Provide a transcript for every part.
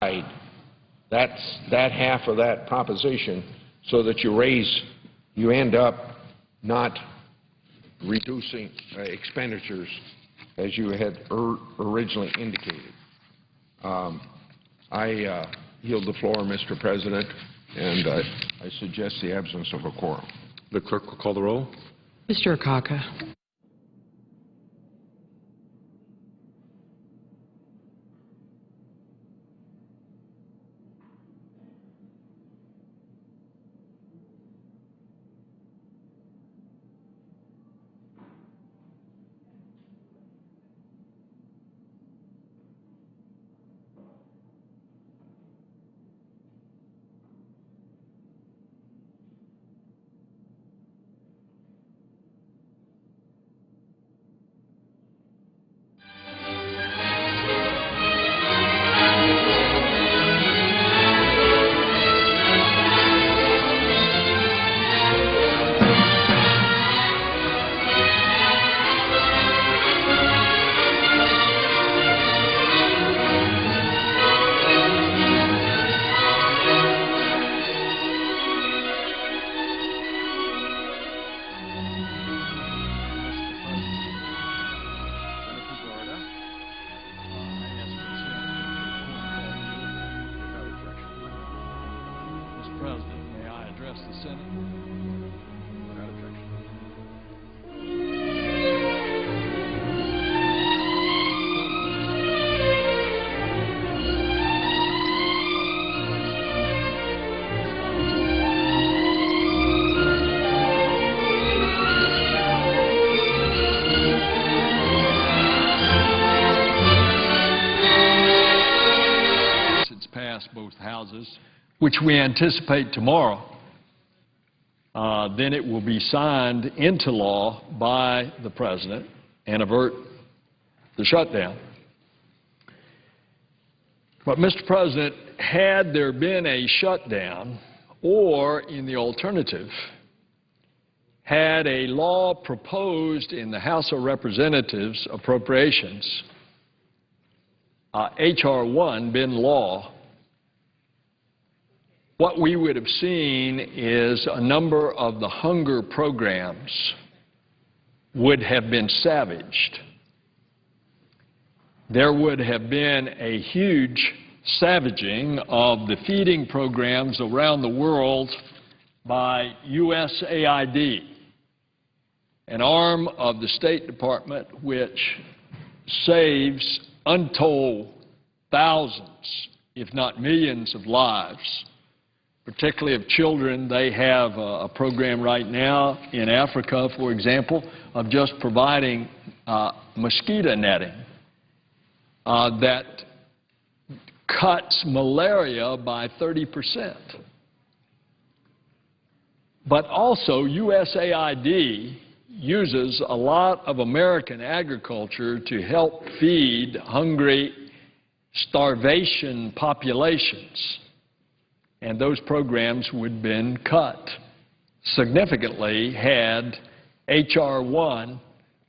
that half of that proposition so that you end up not reducing expenditures as you had originally indicated. I yield the floor, Mr. President, and I suggest the absence of a quorum. The clerk will call the roll. Mr. Akaka. President, may I address the Senate? Without objection. It's passed both houses, which we anticipate tomorrow, then it will be signed into law by the President and avert the shutdown. But, Mr. President, had there been a shutdown, or in the alternative, had a law proposed in the House of Representatives appropriations, H.R. 1, been law, what we would have seen is a number of the hunger programs would have been savaged. There would have been a huge savaging of the feeding programs around the world by USAID, an arm of the State Department which saves untold thousands, if not millions, of lives, particularly of children. They have a program right now in Africa, for example, of just providing mosquito netting that cuts malaria by 30%. But also USAID uses a lot of American agriculture to help feed hungry, starvation populations. And those programs would have been cut significantly had H.R. 1,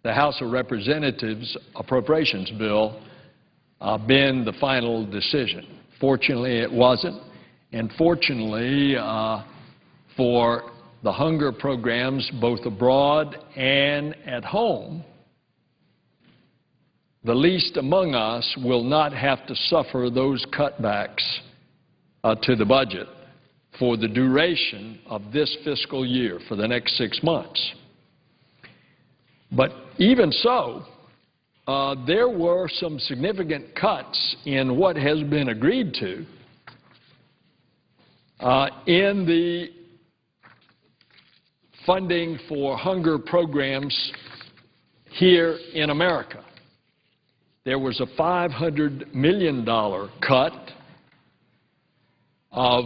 the House of Representatives appropriations bill, been the final decision. Fortunately, it wasn't. And fortunately for the hunger programs, both abroad and at home, the least among us will not have to suffer those cutbacks to the budget for the duration of this fiscal year, for the next 6 months. But even so, there were some significant cuts in what has been agreed to in the funding for hunger programs here in America. There was a $500 million cut of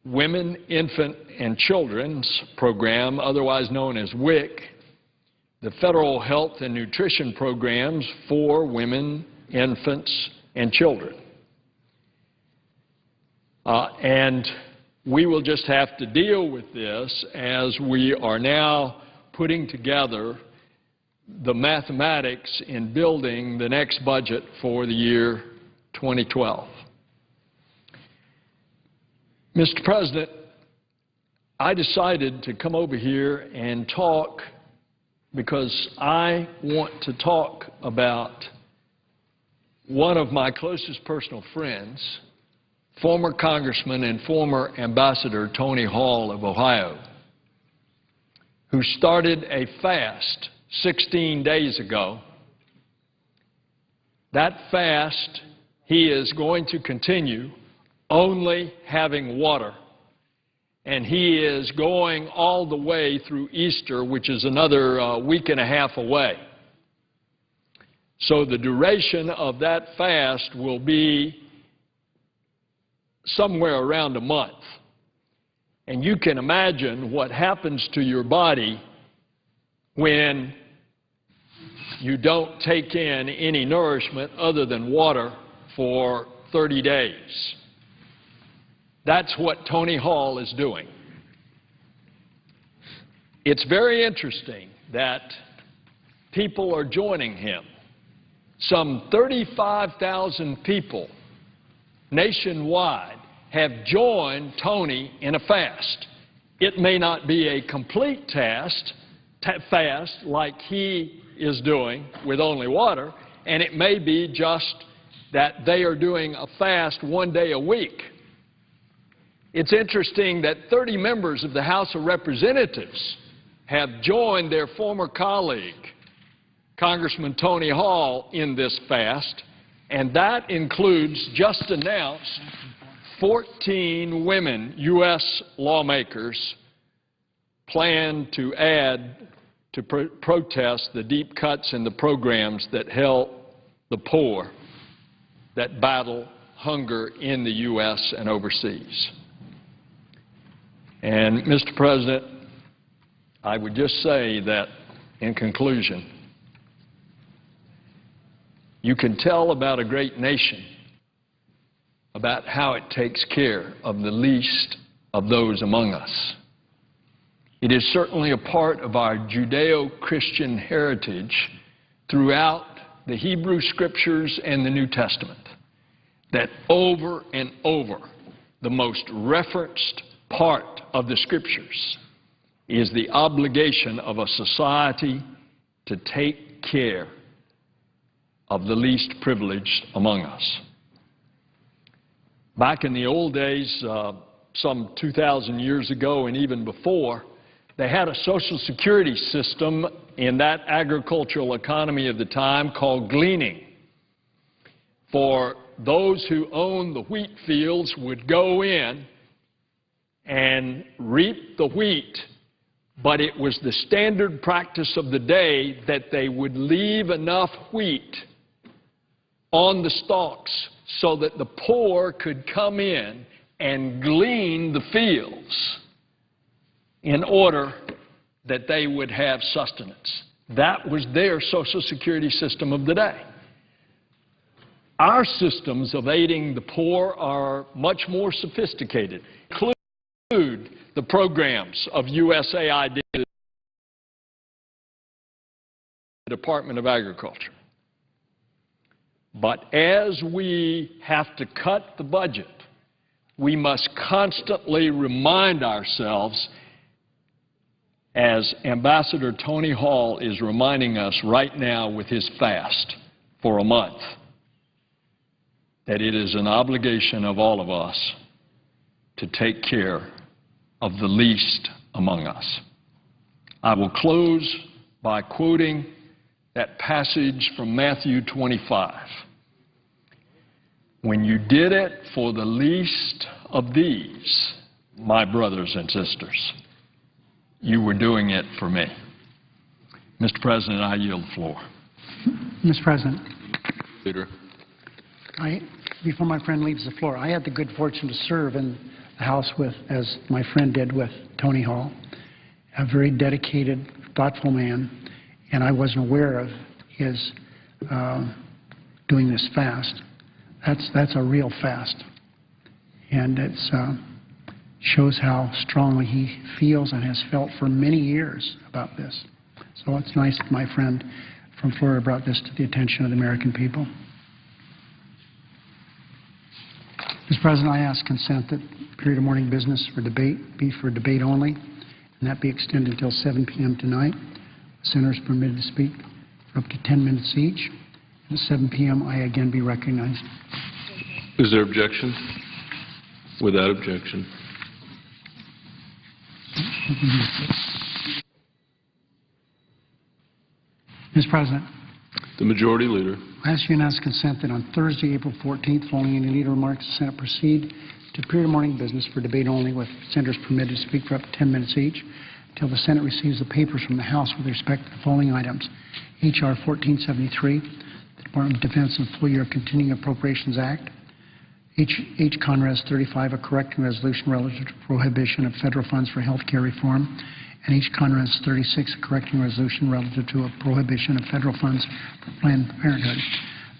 Women, Infant, and Children's Program, otherwise known as WIC, the Federal Health and Nutrition Programs for women, infants, and children. And we will just have to deal with this as we are now putting together the mathematics in building the next budget for the year 2012. Mr. President, I decided to come over here and talk because I want to talk about one of my closest personal friends, former Congressman and former Ambassador Tony Hall of Ohio, who started a fast 16 days ago. That fast he is going to continue only having water, and he is going all the way through Easter, which is another week and a half away. So the duration of that fast will be somewhere around a month. And you can imagine what happens to your body when you don't take in any nourishment other than water for 30 days. That's what Tony Hall is doing. It's very interesting that people are joining him. Some 35,000 people nationwide have joined Tony in a fast. It may not be a complete fast like he is doing with only water, and it may be just that they are doing a fast one day a week. It's interesting that 30 members of the House of Representatives have joined their former colleague, Congressman Tony Hall, in this fast, and that includes, just announced, 14 women U.S. lawmakers plan to add to protest the deep cuts in the programs that help the poor that battle hunger in the U.S. and overseas. And, Mr. President, I would just say that, in conclusion, you can tell about a great nation about how it takes care of the least of those among us. It is certainly a part of our Judeo-Christian heritage throughout the Hebrew Scriptures and the New Testament that over and over the most referenced part of the Scriptures is the obligation of a society to take care of the least privileged among us. Back in the old days, some 2,000 years ago and even before, they had a Social Security system in that agricultural economy of the time called gleaning. For those who owned the wheat fields would go in and reap the wheat, but it was the standard practice of the day that they would leave enough wheat on the stalks so that the poor could come in and glean the fields in order that they would have sustenance. That was their Social Security system of the day. Our systems of aiding the poor are much more sophisticated, include the programs of USAID, the Department of Agriculture. But as we have to cut the budget, we must constantly remind ourselves, as Ambassador Tony Hall is reminding us right now with his fast for a month, that it is an obligation of all of us to take care of the least among us. I will close by quoting that passage from Matthew 25. When you did it for the least of these, my brothers and sisters, you were doing it for me. Mr. President, I yield the floor. Mr. President, Leader. before my friend leaves the floor, I had the good fortune to serve in the House with, as my friend did with Tony Hall, a very dedicated, thoughtful man, and I wasn't aware of his doing this fast. That's a real fast, and it shows how strongly he feels and has felt for many years about this. So it's nice that my friend from Florida brought this to the attention of the American people. Mr. President, I ask consent that period of morning business for debate be for debate only, and that be extended until 7 p.m. tonight. Senators permitted to speak for up to 10 minutes each. And at 7 p.m., I again be recognized. Is there objection? Without objection. Mr. President, The Majority Leader. I ask unanimous consent that on Thursday, April 14th, following any leader remarks, the Senate proceed to period of morning business for debate only, with senators permitted to speak for up to 10 minutes each, until the Senate receives the papers from the House with respect to the following items: H.R. 1473, the Department of Defense and Full Year Continuing Appropriations Act; H. Conres 35, a correcting resolution relative to prohibition of federal funds for health care reform; and H. Conres 36, a correcting resolution relative to a prohibition of federal funds for Planned Parenthood.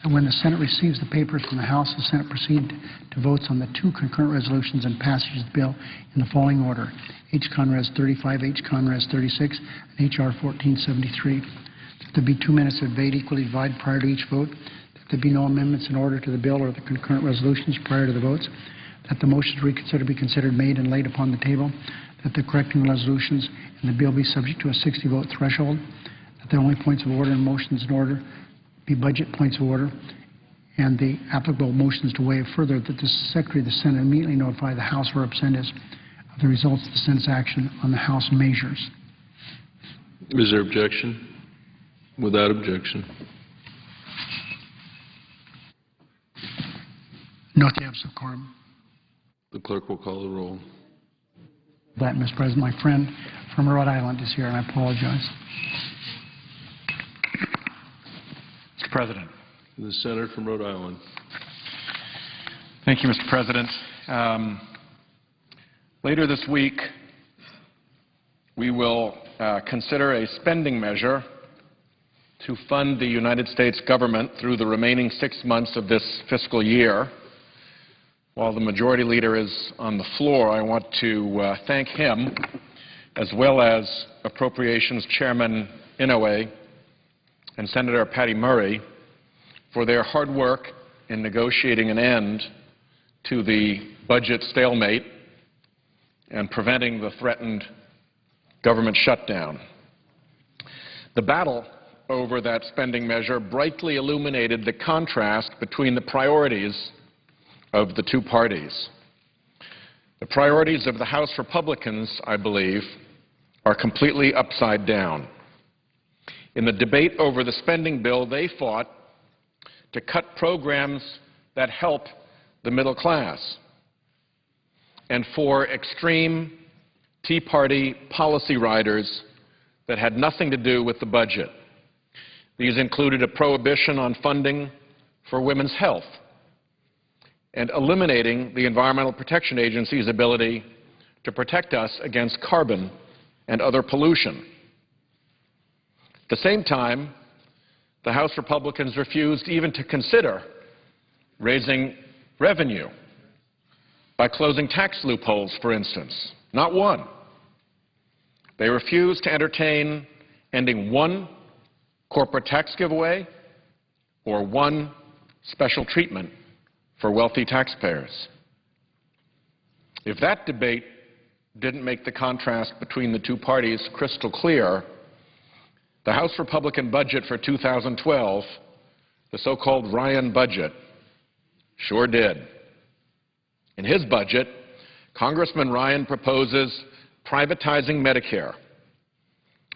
And when the Senate receives the papers from the House, the Senate proceed to votes on the two concurrent resolutions and passage of the bill in the following order: H. Conres 35, H. Conres 36, and H.R. 1473. That there be 2 minutes of debate equally divided prior to each vote. That there be no amendments in order to the bill or the concurrent resolutions prior to the votes. That the motion to reconsider be considered made and laid upon the table. That the correcting resolutions and the bill be subject to a 60-vote threshold. That the only points of order and motions in order be budget points of order, and the applicable motions to waive. Further, that the Secretary of the Senate immediately notify the House representatives of the results of the Senate's action on the House measures. Is there objection? Without objection. Note the absence of quorum. The clerk will call the roll. That, Mr. President, my friend from Rhode Island is here, and I apologize. Mr. President. The Senator from Rhode Island. Thank you, Mr. President. Later this week, we will consider a spending measure to fund the United States government through the remaining 6 months of this fiscal year. While the Majority Leader is on the floor, I want to thank him, as well as Appropriations Chairman Inouye and Senator Patty Murray, for their hard work in negotiating an end to the budget stalemate and preventing the threatened government shutdown. The battle over that spending measure brightly illuminated the contrast between the priorities of the two parties. The priorities of the House Republicans, I believe, are completely upside down. In the debate over the spending bill, they fought to cut programs that help the middle class and for extreme Tea Party policy riders that had nothing to do with the budget. These included a prohibition on funding for women's health and eliminating the Environmental Protection Agency's ability to protect us against carbon and other pollution. At the same time, the House Republicans refused even to consider raising revenue by closing tax loopholes, for instance. Not one. They refused to entertain ending one corporate tax giveaway or one special treatment for wealthy taxpayers. If that debate didn't make the contrast between the two parties crystal clear, the House Republican budget for 2012, the so-called Ryan budget, sure did. In his budget, Congressman Ryan proposes privatizing Medicare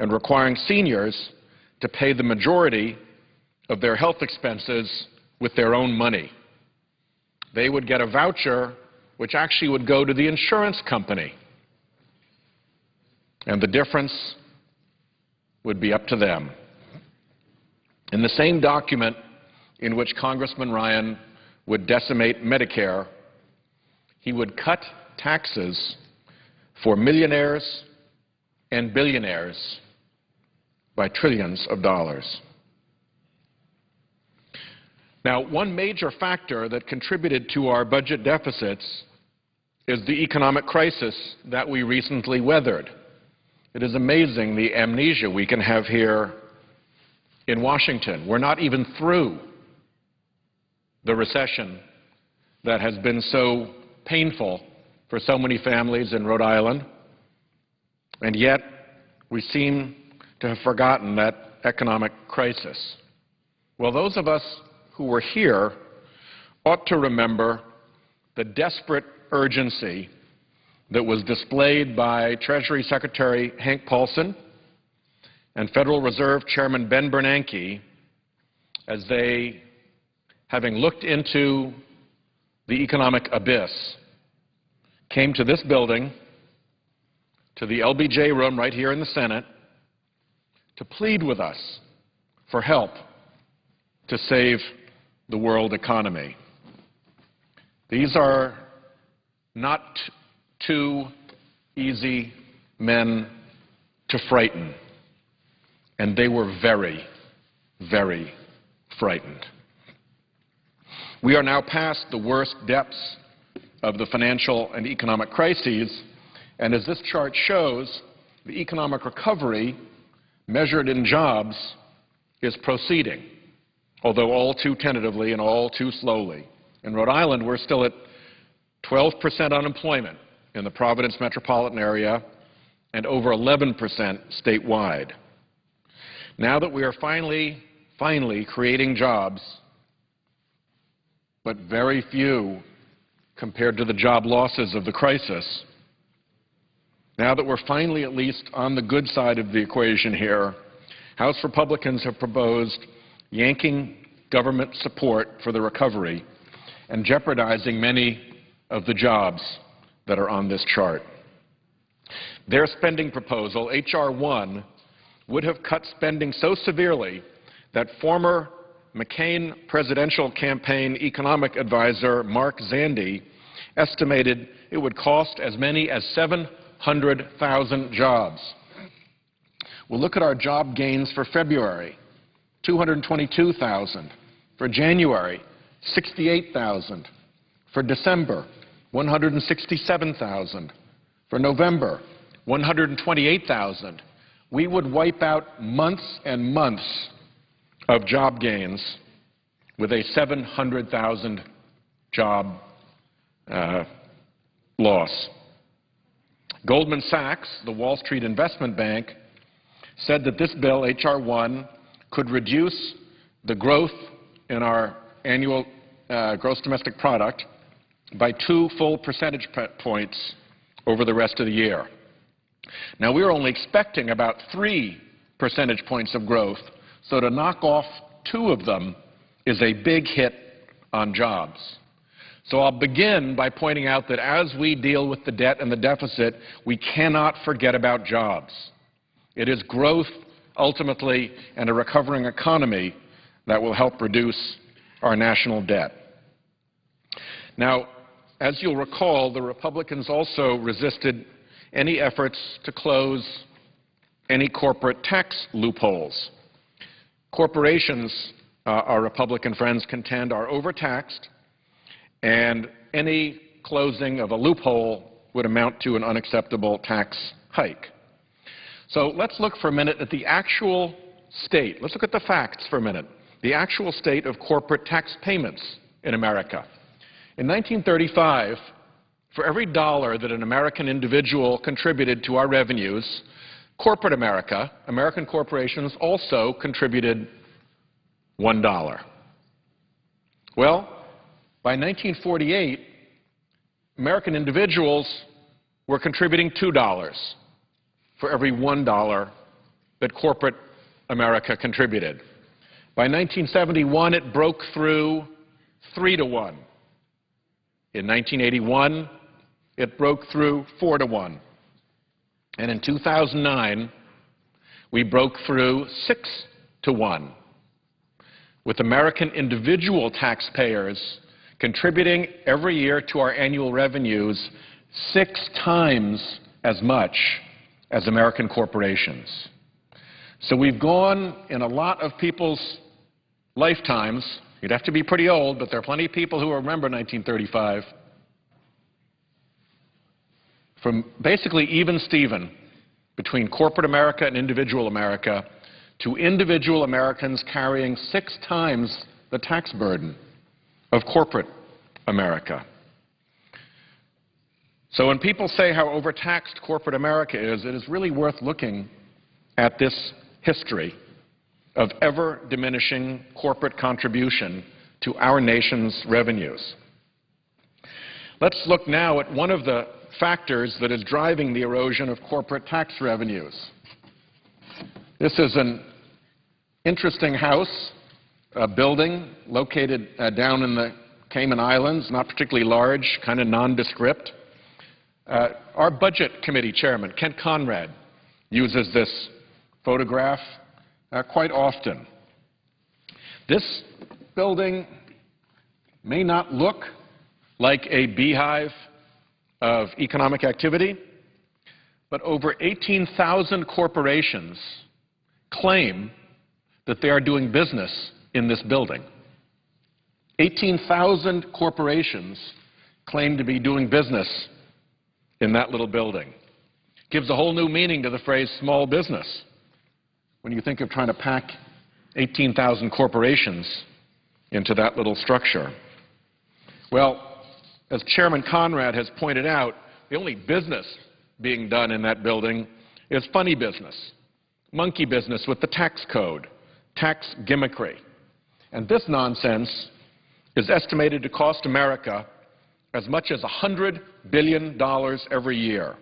and requiring seniors to pay the majority of their health expenses with their own money. They would get a voucher which actually would go to the insurance company, and the difference would be up to them. In the same document in which Congressman Ryan would decimate Medicare, he would cut taxes for millionaires and billionaires by trillions of dollars. Now, one major factor that contributed to our budget deficits is the economic crisis that we recently weathered. It is amazing the amnesia we can have here in Washington. We're not even through the recession that has been so painful for so many families in Rhode Island, and yet we seem to have forgotten that economic crisis. Well, those of us who were here ought to remember the desperate urgency that was displayed by Treasury Secretary Hank Paulson and Federal Reserve Chairman Ben Bernanke as they, having looked into the economic abyss, came to this building, to the LBJ room right here in the Senate, to plead with us for help to save the world economy. These are not two easy men to frighten, and they were very, very frightened. We are now past the worst depths of the financial and economic crises, and as this chart shows, the economic recovery measured in jobs is proceeding, although all too tentatively and all too slowly. In Rhode Island, we're still at 12% unemployment in the Providence metropolitan area and over 11% statewide. Now that we are finally creating jobs, but very few compared to the job losses of the crisis, now that we're finally at least on the good side of the equation here, House Republicans have proposed yanking government support for the recovery and jeopardizing many of the jobs that are on this chart. Their spending proposal, H.R. 1, would have cut spending so severely that former McCain presidential campaign economic advisor Mark Zandi estimated it would cost as many as 700,000 jobs. We'll look at our job gains for February, 222,000. For January, 68,000. For December, 167,000. For November, 128,000. We would wipe out months and months of job gains with a 700,000 job loss. Goldman Sachs, the Wall Street investment bank, said that this bill, H.R. 1, could reduce the growth in our annual gross domestic product by 2 full percentage points over the rest of the year. Now, we are only expecting about 3 percentage points of growth, so to knock off 2 of them is a big hit on jobs. So I'll begin by pointing out that as we deal with the debt and the deficit, we cannot forget about jobs. It is growth, ultimately, and a recovering economy that will help reduce our national debt. Now, as you'll recall, the Republicans also resisted any efforts to close any corporate tax loopholes. Corporations, our Republican friends contend, are overtaxed, and any closing of a loophole would amount to an unacceptable tax hike. So let's look for a minute at the actual state. Let's look at the facts for a minute. The actual state of corporate tax payments in America. In 1935, for every dollar that an American individual contributed to our revenues, corporate America, American corporations, also contributed $1. Well, by 1948, American individuals were contributing $2 for every $1 that corporate America contributed. By 1971, it broke through 3 to 1. In 1981, it broke through 4 to 1. And in 2009, we broke through 6 to 1, with American individual taxpayers contributing every year to our annual revenues 6 times as much as American corporations. So we've gone in a lot of people's lifetimes, you'd have to be pretty old, but there are plenty of people who remember 1935, from basically even Steven between corporate America and individual America to individual Americans carrying 6 times the tax burden of corporate America. So when people say how overtaxed corporate America is, it is really worth looking at this history of ever-diminishing corporate contribution to our nation's revenues. Let's look now at one of the factors that is driving the erosion of corporate tax revenues. This is an interesting house, a building located down in the Cayman Islands, not particularly large, kind of nondescript. Our Budget Committee Chairman, Kent Conrad, uses this photograph quite often. This building may not look like a beehive of economic activity, but over 18,000 corporations claim that they are doing business in this building. 18,000 corporations claim to be doing business in that little building. Gives a whole new meaning to the phrase small business when you think of trying to pack 18,000 corporations into that little structure. Well, as Chairman Conrad has pointed out, the only business being done in that building is funny business, monkey business with the tax code, tax gimmickry. And this nonsense is estimated to cost America as much as $100 billion every year.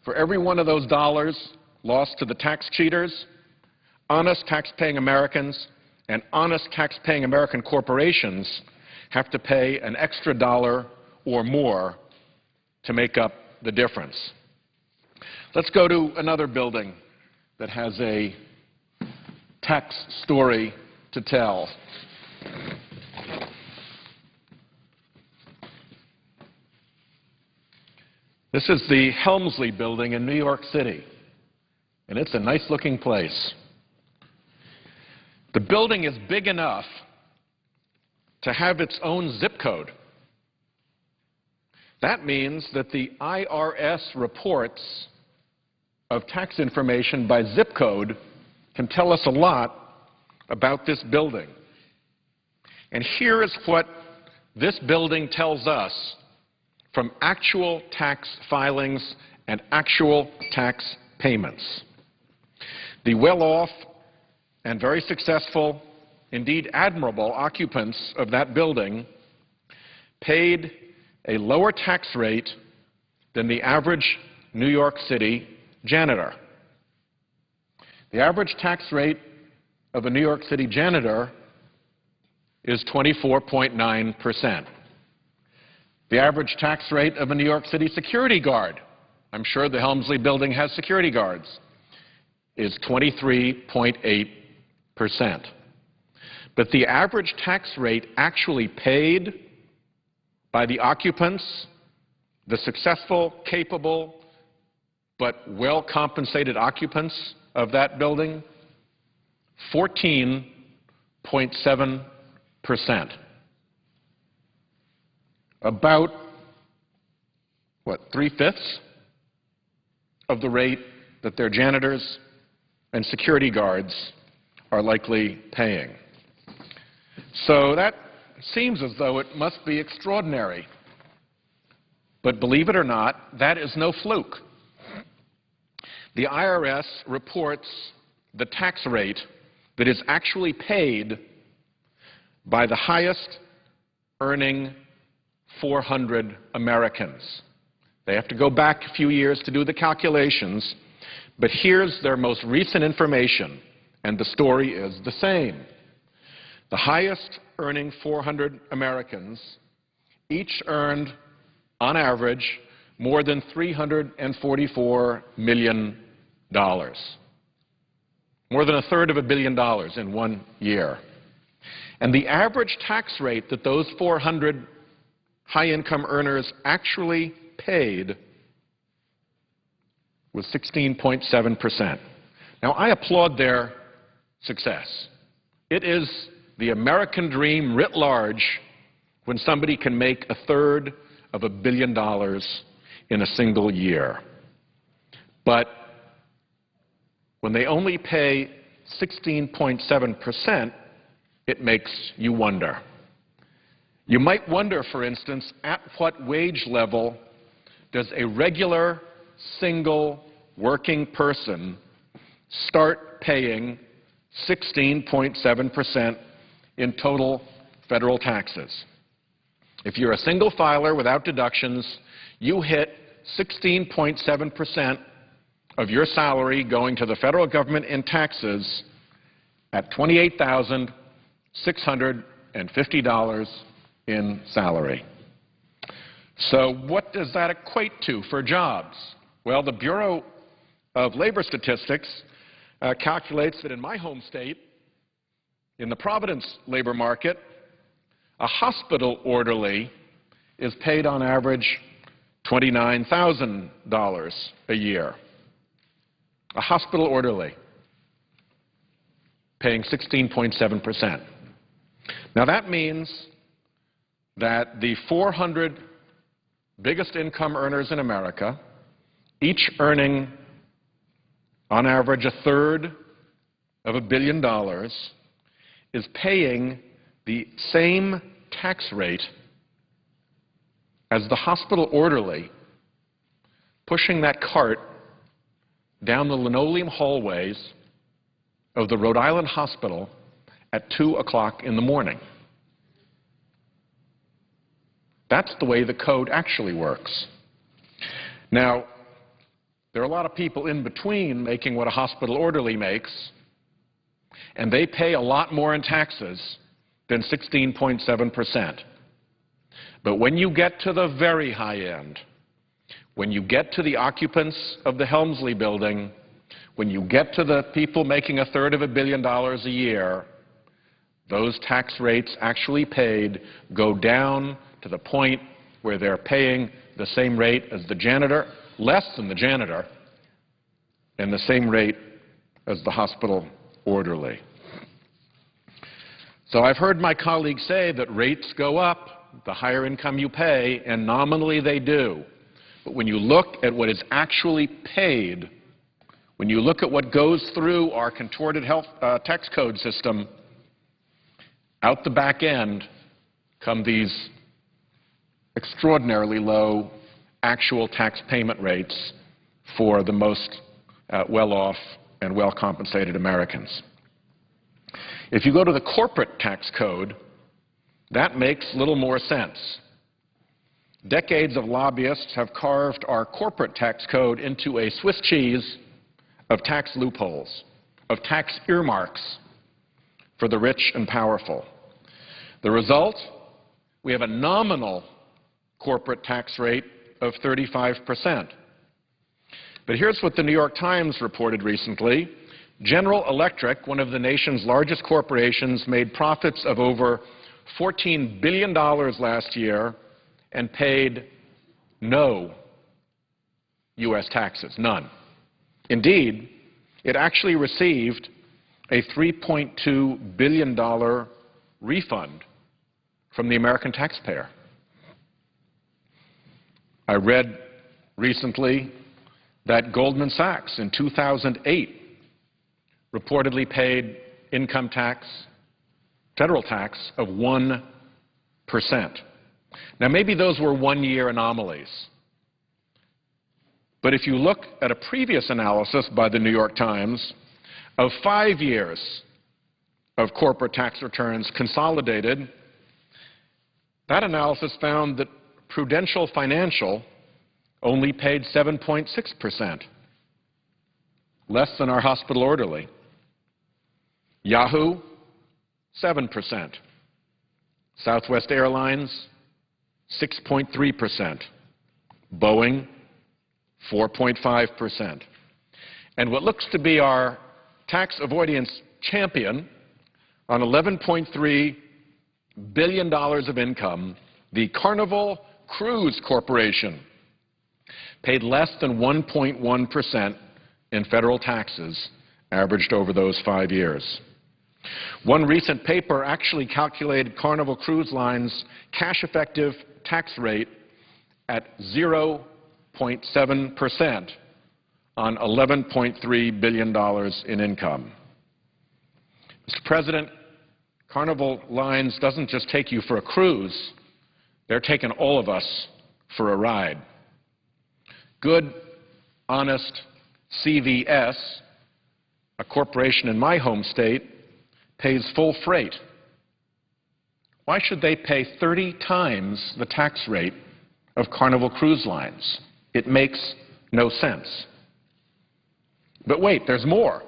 For every one of those dollars lost to the tax cheaters, honest tax-paying Americans and honest tax-paying American corporations have to pay an extra dollar or more to make up the difference. Let's go to another building that has a tax story to tell. This is the Helmsley Building in New York City, and it's a nice-looking place. The building is big enough to have its own zip code. That means that the IRS reports of tax information by zip code can tell us a lot about this building. And here is what this building tells us from actual tax filings and actual tax payments. The well-off and very successful, indeed admirable, occupants of that building paid a lower tax rate than the average New York City janitor. The average tax rate of a New York City janitor is 24.9%. The average tax rate of a New York City security guard, I'm sure the Helmsley Building has security guards, is 23.8%. But the average tax rate actually paid by the occupants, the successful, capable, but well-compensated occupants of that building, 14.7%. About, three-fifths of the rate that their janitors and security guards are likely paying. So that seems as though it must be extraordinary. But believe it or not, that is no fluke. The IRS reports the tax rate that is actually paid by the highest earning 400 Americans. They have to go back a few years to do the calculations, but here's their most recent information, and the story is the same. The highest earning 400 Americans each earned, on average, more than $344 million. More than a third of $1 billion in 1 year. And the average tax rate that those 400 high-income earners actually paid was 16.7%. Now, I applaud their success. It is the American dream writ large when somebody can make a third of $1 billion in a single year. But when they only pay 16.7%, it makes you wonder. You might wonder, for instance, at what wage level does a regular, single, working person start paying 16.7% in total federal taxes. If you're a single filer without deductions, you hit 16.7% of your salary going to the federal government in taxes at $28,650 in salary. So what does that equate to for jobs? Well, the Bureau of Labor Statistics calculates that in my home state, in the Providence labor market, a hospital orderly is paid on average $29,000 a year. A hospital orderly paying 16.7%. Now that means that the 400 biggest income earners in America, each earning on average $1/3 of $1 billion, is paying the same tax rate as the hospital orderly pushing that cart down the linoleum hallways of the Rhode Island hospital at 2 o'clock in the morning. That's the way the code actually works. Now, there are a lot of people in between making what a hospital orderly makes, and they pay a lot more in taxes than 16.7%. But when you get to the very high end, when you get to the occupants of the Helmsley building, when you get to the people making $1/3 of $1 billion a year, those tax rates actually paid go down to the point where they're paying the same rate as the janitor, less than the janitor, and the same rate as the hospital orderly. So I've heard my colleagues say that rates go up the higher income you pay, and nominally they do. But when you look at what is actually paid, when you look at what goes through our contorted health tax code system, out the back end come these extraordinarily low actual tax payment rates for the most well-off and well-compensated Americans. If you go to the corporate tax code, that makes little more sense. Decades of lobbyists have carved our corporate tax code into a Swiss cheese of tax loopholes, of tax earmarks for the rich and powerful. The result, we have a nominal corporate tax rate of 35%. But here's what the New York Times reported recently. General Electric, one of the nation's largest corporations, made profits of over $14 billion last year and paid no U.S. taxes, none. Indeed, it actually received a $3.2 billion refund from the American taxpayer. I read recently that Goldman Sachs in 2008 reportedly paid income tax, federal tax, of 1%. Now, maybe those were one-year anomalies. But if you look at a previous analysis by the New York Times of 5 years of corporate tax returns consolidated, that analysis found that Prudential Financial only paid 7.6%, less than our hospital orderly. Yahoo, 7%. Southwest Airlines, 6.3%. Boeing, 4.5%. And what looks to be our tax avoidance champion, on $11.3 billion of income, the Carnival Cruise Corporation paid less than 1.1% in federal taxes averaged over those 5 years. One recent paper actually calculated Carnival Cruise Line's cash-effective tax rate at 0.7% on $11.3 billion in income. Mr. President, Carnival Lines doesn't just take you for a cruise. They're taking all of us for a ride. good, honest CVS, a corporation in my home state, pays full freight. Why should they pay 30 times the tax rate of Carnival Cruise Lines? It makes no sense. But wait, there's more.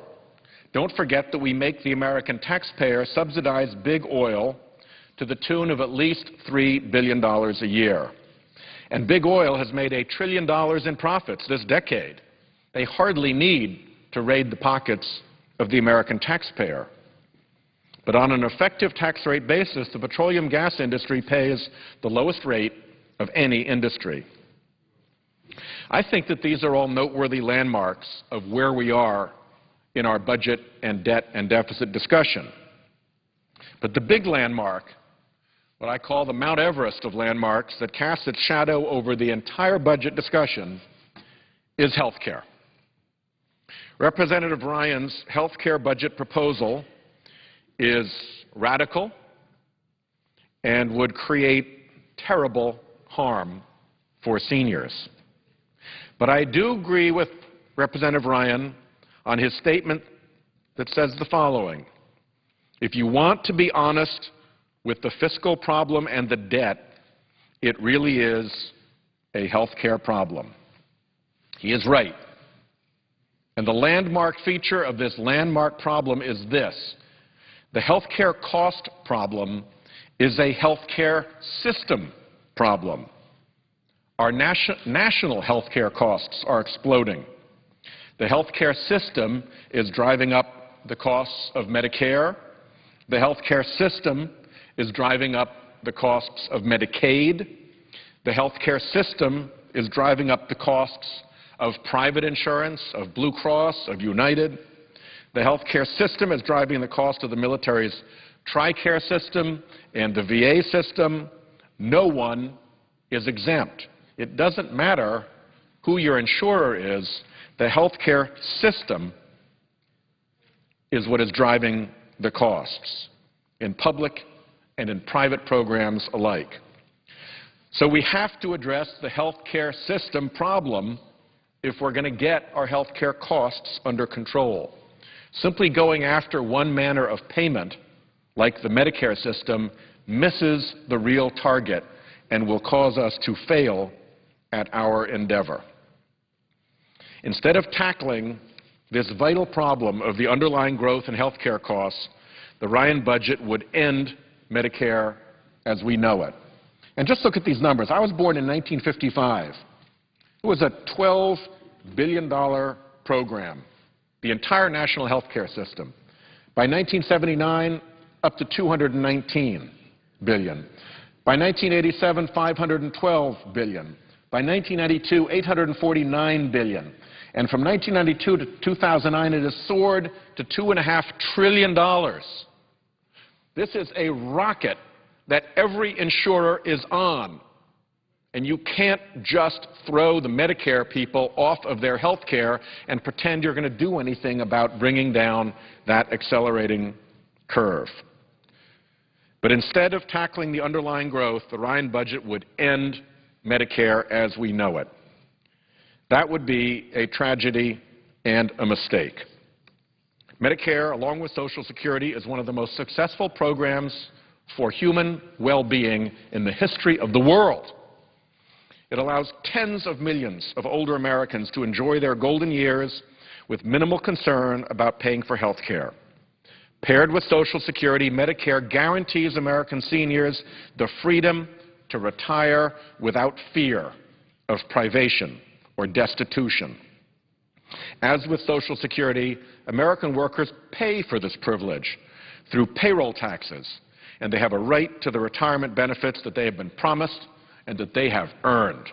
Don't forget that we make the American taxpayer subsidize big oil to the tune of at least $3 billion a year. And big oil has made $1 trillion in profits this decade. They hardly need to raid the pockets of the American taxpayer. But on an effective tax rate basis, the petroleum gas industry pays the lowest rate of any industry. I think that these are all noteworthy landmarks of where we are in our budget and debt and deficit discussion. But the big landmark, what I call the Mount Everest of landmarks that casts its shadow over the entire budget discussion, is health care. Representative Ryan's health care budget proposal is radical and would create terrible harm for seniors. But I do agree with Representative Ryan on his statement that says the following: if you want to be honest with the fiscal problem and the debt, it really is a health care problem. He is right. And the landmark feature of this landmark problem is this: the health care cost problem is a health care system problem. Our national health care costs are exploding. The health care system is driving up the costs of Medicare. The health care system is driving up the costs of Medicaid. The health care system is driving up the costs of private insurance, of Blue Cross, of United. The health care system is driving the cost of the military's TRICARE system and the VA system. No one is exempt. It doesn't matter who your insurer is. The health care system is what is driving the costs in public and in private programs alike. So we have to address the health care system problem if we're going to get our health care costs under control. Simply going after one manner of payment, like the Medicare system, misses the real target and will cause us to fail at our endeavor. Instead of tackling this vital problem of the underlying growth in health care costs, the Ryan budget would end Medicare as we know it. And just look at these numbers. I was born in 1955. It was a $12 billion program, the entire national health care system. By 1979, up to $219 billion. By 1987, $512 billion. By 1992, $849 billion. And from 1992 to 2009, it has soared to $2.5 trillion. This is a rocket that every insurer is on. And you can't just throw the Medicare people off of their health care and pretend you're going to do anything about bringing down that accelerating curve. But instead of tackling the underlying growth, the Ryan budget would end Medicare as we know it. That would be a tragedy and a mistake. Medicare, along with Social Security, is one of the most successful programs for human well-being in the history of the world. It allows tens of millions of older Americans to enjoy their golden years with minimal concern about paying for health care. Paired with Social Security, Medicare guarantees American seniors the freedom to retire without fear of privation or destitution. As with Social Security, American workers pay for this privilege through payroll taxes, and they have a right to the retirement benefits that they have been promised and that they have earned.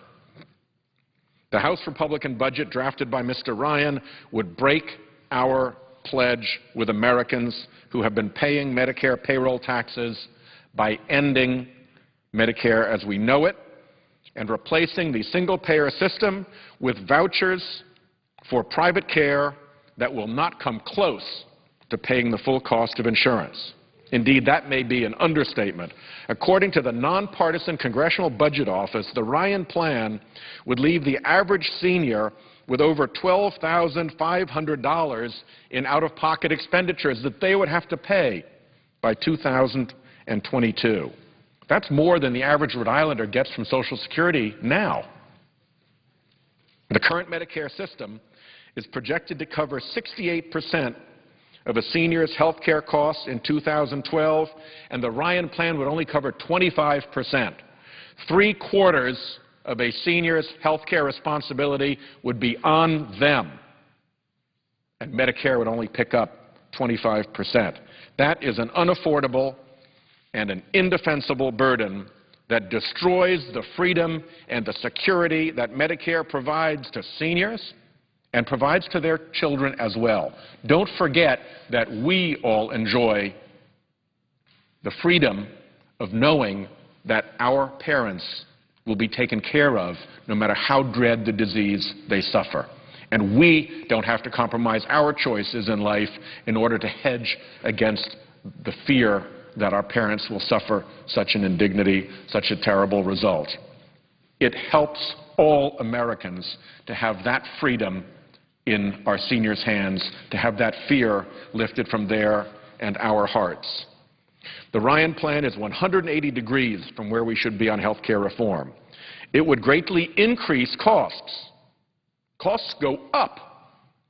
The House Republican budget drafted by Mr. Ryan would break our pledge with Americans who have been paying Medicare payroll taxes by ending Medicare as we know it and replacing the single-payer system with vouchers for private care that will not come close to paying the full cost of insurance. Indeed, that may be an understatement. According to the nonpartisan Congressional Budget Office, the Ryan plan would leave the average senior with over $12,500 in out-of-pocket expenditures that they would have to pay by 2022. That's more than the average Rhode Islander gets from Social Security now. The current Medicare system is projected to cover 68% of a senior's health care costs in 2012, and the Ryan plan would only cover 25%. Three-quarters of a senior's health care responsibility would be on them, and Medicare would only pick up 25%. That is an unaffordable and an indefensible burden that destroys the freedom and the security that Medicare provides to seniors and provides to their children as well. Don't forget that we all enjoy the freedom of knowing that our parents will be taken care of no matter how dread the disease they suffer. And we don't have to compromise our choices in life in order to hedge against the fear that our parents will suffer such an indignity, such a terrible result. It helps all Americans to have that freedom in our seniors' hands, to have that fear lifted from their and our hearts. The Ryan plan is 180 degrees from where we should be on health care reform. It would greatly increase costs. Costs go up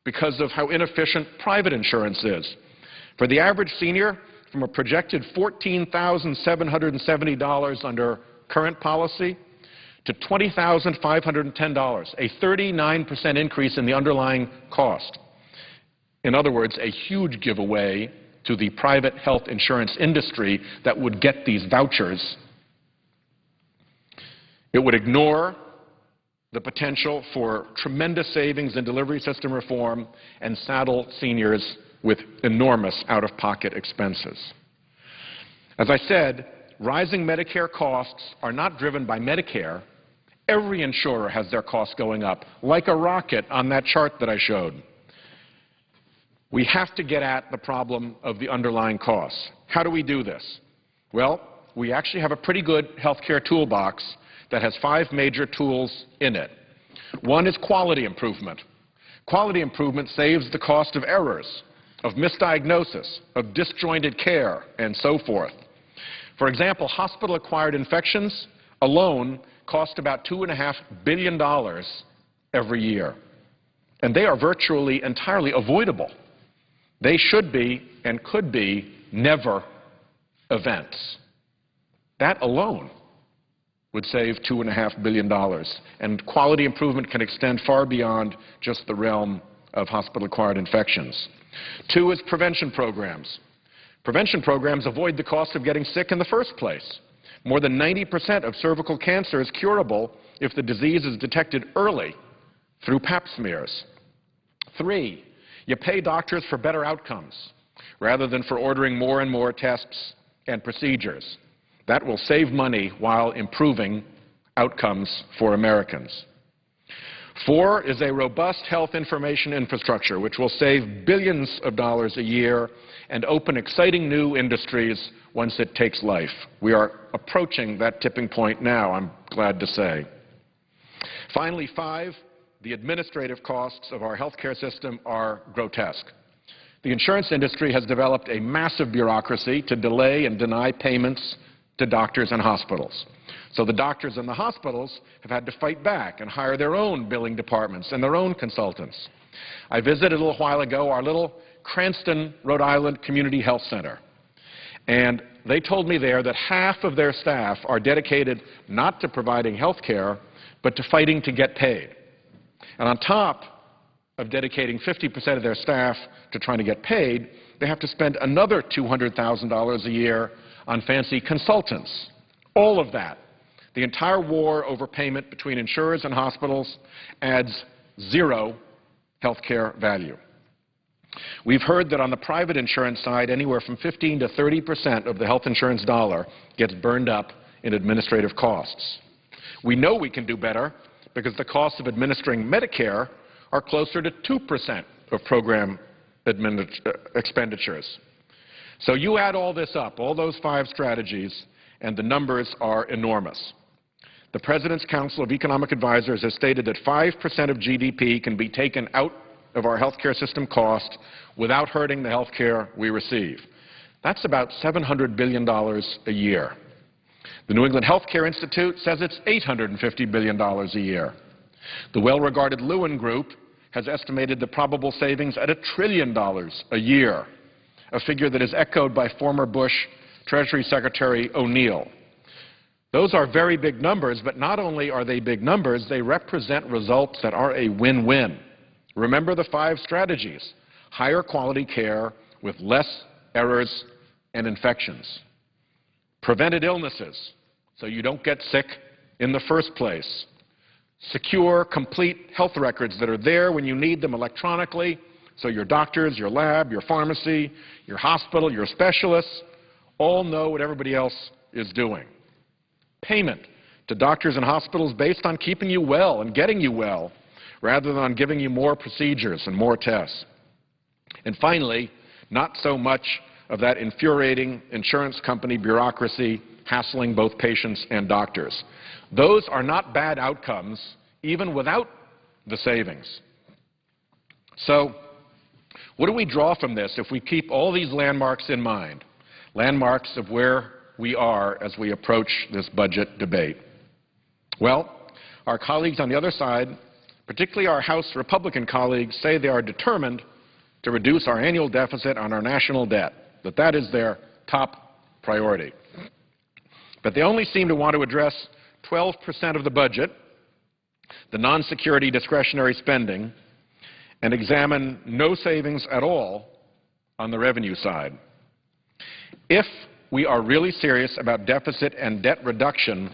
because of how inefficient private insurance is. For the average senior, from a projected $14,770 under current policy to $20,510, a 39% increase in the underlying cost. In other words, a huge giveaway to the private health insurance industry that would get these vouchers. It would ignore the potential for tremendous savings in delivery system reform and saddle seniors with enormous out-of-pocket expenses. As I said, rising Medicare costs are not driven by Medicare. Every insurer has their costs going up, like a rocket on that chart that I showed. We have to get at the problem of the underlying costs. How do we do this? Well, we actually have a pretty good health care toolbox that has 5 major tools in it. One is quality improvement. Quality improvement saves the cost of errors, of misdiagnosis, of disjointed care, and so forth. For example, hospital-acquired infections alone cost about $2.5 billion every year, and they are virtually entirely avoidable. They should be and could be never events. That alone would save $2.5 billion, and quality improvement can extend far beyond just the realm of hospital-acquired infections. 2 is prevention programs. Prevention programs avoid the cost of getting sick in the first place. More than 90% of cervical cancer is curable if the disease is detected early through pap smears. 3, you pay doctors for better outcomes rather than for ordering more and more tests and procedures. That will save money while improving outcomes for Americans. 4 is a robust health information infrastructure which will save billions of dollars a year and open exciting new industries once it takes life. We are approaching that tipping point now, I'm glad to say. Finally, 5, the administrative costs of our health care system are grotesque. The insurance industry has developed a massive bureaucracy to delay and deny payments to doctors and hospitals. So the doctors and the hospitals have had to fight back and hire their own billing departments and their own consultants. I visited a little while ago our little Cranston, Rhode Island Community Health Center, and they told me there that half of their staff are dedicated not to providing health care, but to fighting to get paid. And on top of dedicating 50% of their staff to trying to get paid, they have to spend another $200,000 a year on fancy consultants. All of that, the entire war over payment between insurers and hospitals, adds zero health care value. We've heard that on the private insurance side, anywhere from 15 to 30% of the health insurance dollar gets burned up in administrative costs. We know we can do better because the costs of administering Medicare are closer to 2% of program expenditures. So you add all this up, all those 5 strategies, and the numbers are enormous. The President's Council of Economic Advisors has stated that 5% of GDP can be taken out of our health care system cost without hurting the health care we receive. That's about $700 billion a year. The New England Health Care Institute says it's $850 billion a year. The well-regarded Lewin Group has estimated the probable savings at $1 trillion a year, a figure that is echoed by former Bush Treasury Secretary O'Neill. Those are very big numbers, but not only are they big numbers, they represent results that are a win-win. Remember the 5 strategies: higher quality care with less errors and infections, prevented illnesses so you don't get sick in the first place, secure, complete health records that are there when you need them electronically so your doctors, your lab, your pharmacy, your hospital, your specialists all know what everybody else is doing. Payment to doctors and hospitals based on keeping you well and getting you well rather than on giving you more procedures and more tests. And finally, not so much of that infuriating insurance company bureaucracy hassling both patients and doctors. Those are not bad outcomes, even without the savings. So what do we draw from this if we keep all these landmarks in mind, landmarks of where we are as we approach this budget debate? Well, our colleagues on the other side, particularly our House Republican colleagues, say they are determined to reduce our annual deficit on our national debt, that is their top priority. But they only seem to want to address 12% of the budget, the non-security discretionary spending, and examine no savings at all on the revenue side. If we are really serious about deficit and debt reduction,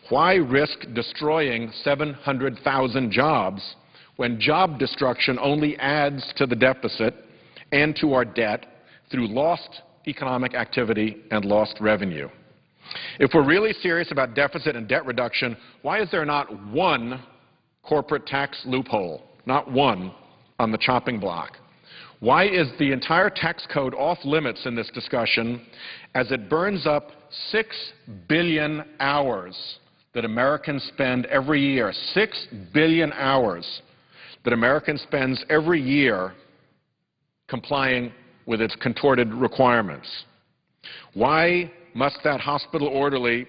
why risk destroying 700,000 jobs when job destruction only adds to the deficit and to our debt through lost economic activity and lost revenue? If we're really serious about deficit and debt reduction, why is there not one corporate tax loophole, not one, on the chopping block? Why is the entire tax code off limits in this discussion as it burns up 6 billion hours that Americans spend every year, 6 billion hours that Americans spends every year complying with its contorted requirements? Why must that hospital orderly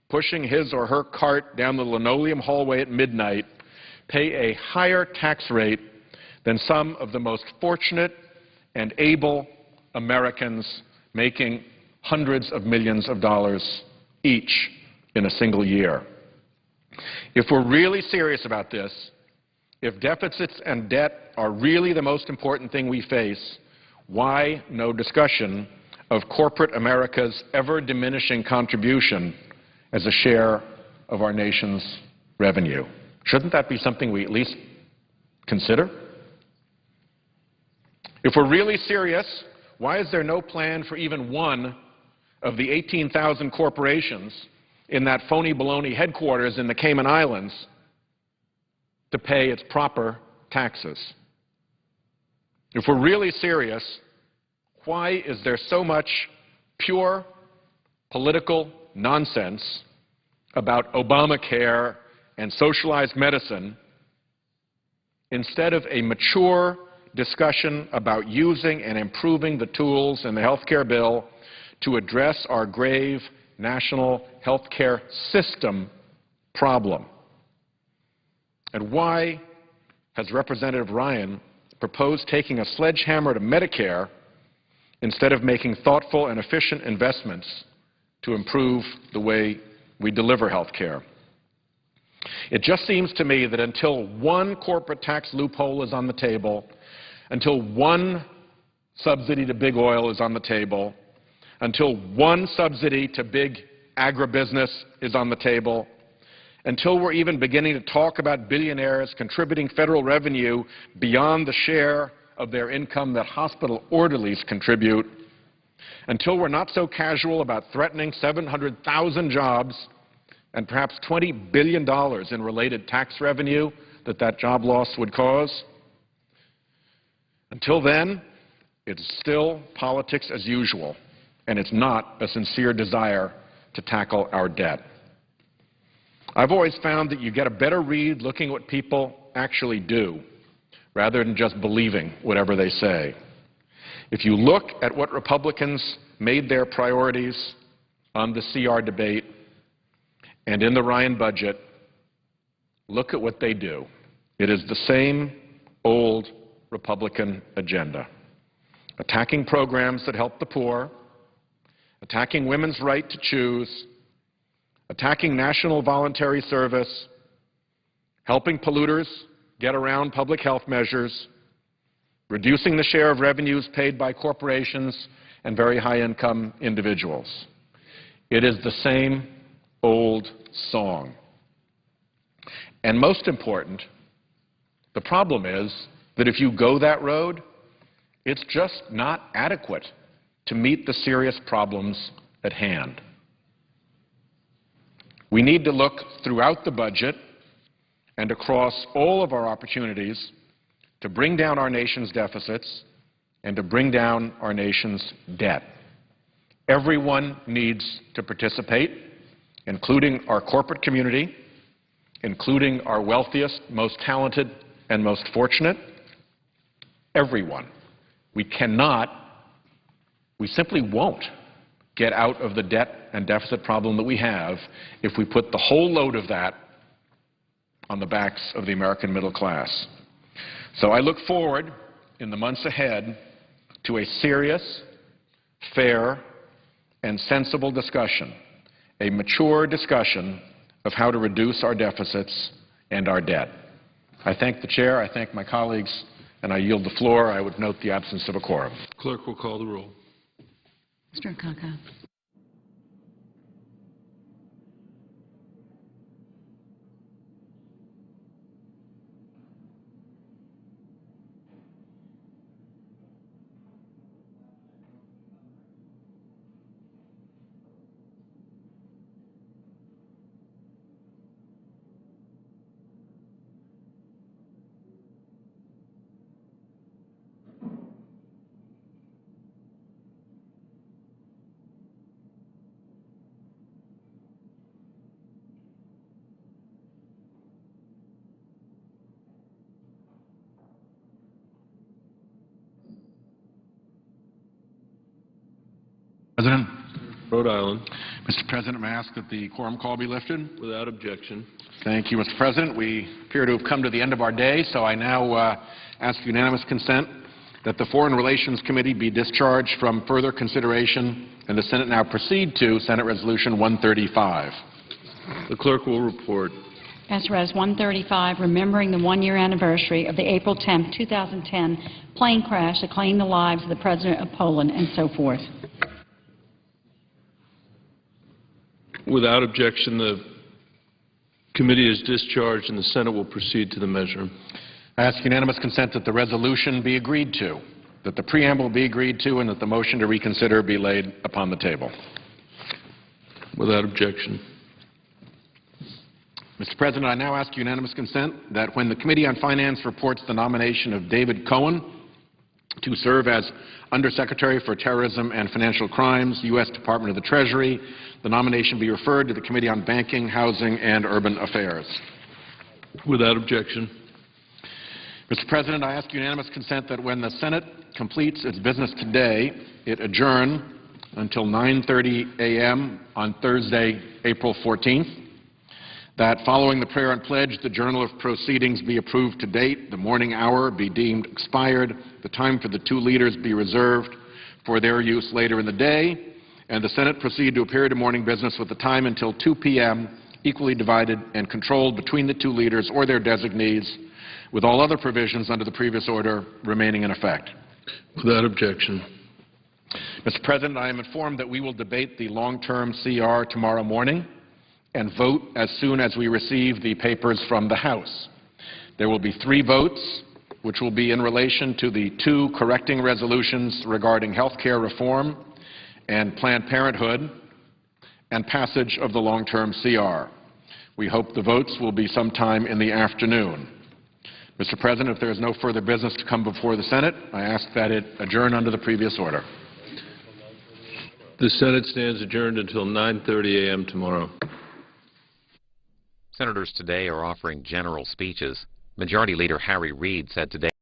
pushing his or her cart down the linoleum hallway at midnight pay a higher tax rate than some of the most fortunate and able Americans making hundreds of millions of dollars each in a single year? If we're really serious about this, if deficits and debt are really the most important thing we face, why no discussion of corporate America's ever-diminishing contribution as a share of our nation's revenue? Shouldn't that be something we at least consider? If we're really serious, why is there no plan for even one of the 18,000 corporations in that phony baloney headquarters in the Cayman Islands to pay its proper taxes? If we're really serious, why is there so much pure political nonsense about Obamacare and socialized medicine instead of a mature discussion about using and improving the tools in the health care bill to address our grave national health care system problem? And why has Representative Ryan proposed taking a sledgehammer to Medicare instead of making thoughtful and efficient investments to improve the way we deliver health care? It just seems to me that until one corporate tax loophole is on the table, until one subsidy to big oil is on the table, until one subsidy to big agribusiness is on the table, until we're even beginning to talk about billionaires contributing federal revenue beyond the share of their income that hospital orderlies contribute, until we're not so casual about threatening 700,000 jobs and perhaps $20 billion in related tax revenue that job loss would cause, until then, It's still politics as usual, and it's not a sincere desire to tackle our debt. I've always found that you get a better read looking at what people actually do rather than just believing whatever they say. If you look at what Republicans made their priorities on the CR debate and in the Ryan budget, look at what they do. It is the same old Republican agenda. Attacking programs that help the poor, attacking women's right to choose, attacking national voluntary service, helping polluters get around public health measures, reducing the share of revenues paid by corporations and very high-income individuals. It is the same old song. And most important, the problem is that if you go that road, it's just not adequate to meet the serious problems at hand. We need to look throughout the budget and across all of our opportunities to bring down our nation's deficits and to bring down our nation's debt. Everyone needs to participate, including our corporate community, including our wealthiest, most talented, and most fortunate. Everyone. We cannot, we simply won't get out of the debt and deficit problem that we have if we put the whole load of that on the backs of the American middle class. So I look forward in the months ahead to a serious, fair, and sensible discussion, a mature discussion of how to reduce our deficits and our debt. I thank the Chair, I thank my colleagues, and I yield the floor. I would note the absence of a quorum. Clerk will call the roll. Mr. Akaka. President. Rhode Island, Mr. President, may I ask that the quorum call be lifted? without objection. Thank you, Mr. President. We appear to have come to the end of our day, so I now ask unanimous consent that the Foreign Relations Committee be discharged from further consideration and the Senate now proceed to Senate Resolution 135. The clerk will report. S. Res. 135, remembering the one-year anniversary of the April 10, 2010 plane crash that claimed the lives of the President of Poland, and so forth. Without objection, the committee is discharged and the Senate will proceed to the measure. I ask unanimous consent that the resolution be agreed to, that the preamble be agreed to, and that the motion to reconsider be laid upon the table. Without objection. Mr. President, I now ask unanimous consent that when the Committee on Finance reports the nomination of David Cohen to serve as Undersecretary for Terrorism and Financial Crimes, U.S. Department of the Treasury, the nomination be referred to the Committee on Banking, Housing, and Urban Affairs. Without objection. Mr. President, I ask unanimous consent that when the Senate completes its business today, it adjourn until 9:30 a.m. on Thursday, April 14th. That following the prayer and pledge, the Journal of Proceedings be approved to date, the morning hour be deemed expired, the time for the two leaders be reserved for their use later in the day, and the Senate proceed to a period of morning business with the time until 2 p.m. equally divided and controlled between the two leaders or their designees, with all other provisions under the previous order remaining in effect. Without objection. Mr. President, I am informed that we will debate the long-term CR tomorrow morning and vote as soon as we receive the papers from the House. There will be 3 votes, which will be in relation to the 2 correcting resolutions regarding health care reform and Planned Parenthood and passage of the long-term CR. We hope the votes will be sometime in the afternoon. Mr. President, if there is no further business to come before the Senate, I ask that it adjourn under the previous order. The Senate stands adjourned until 9:30 a.m. tomorrow. Senators today are offering general speeches. Majority Leader Harry Reid said today